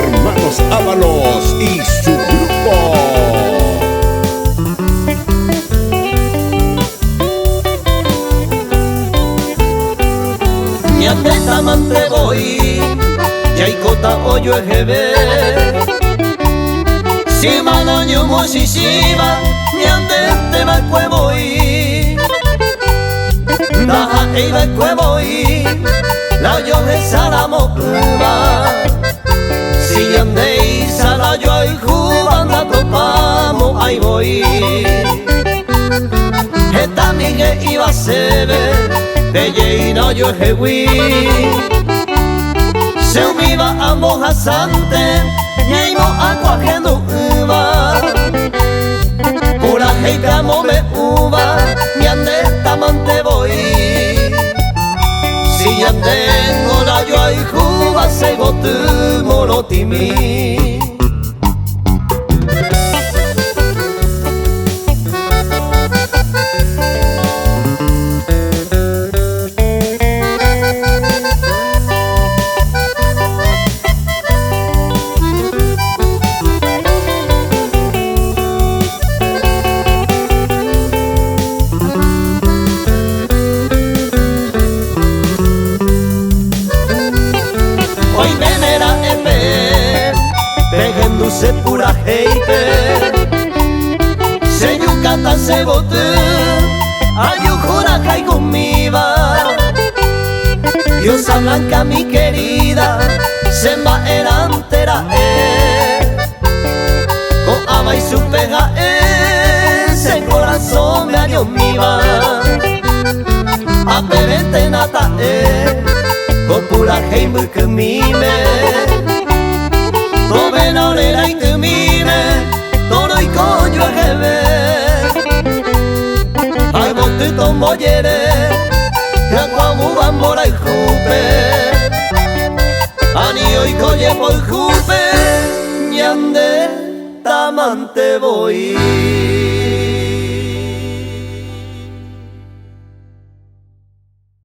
Hermanos Ábalos y su grupo. Ñande tamante voy, yaikota oyo ejebe. Si mano nyumo shishiba, ñande te bakwe voy. Daha ei bakwe voy, la yo he salamo uba. Si ñande sala yo ay jubanda topamo ay voy. Eta mige iba sebe. Belle no yo hewi se umiva ambos asante Ñeimo aqua genu uva Pura heika mome uva Ñande tamante voy Si ñande ngola yo ay juba Se botu molotimi se pura heite se yucata se bote ayujura kai conmiva Diosa blanca mi querida se ma era entera con ama y su pega ese corazón me año miva a pebente nata con pura heime que mime Tome no le la intimime, todo y coño a jebe. Ay, bote tombo yere, la guamu bambora y jupe. Ani y colle por jupe, ñande tamante voy.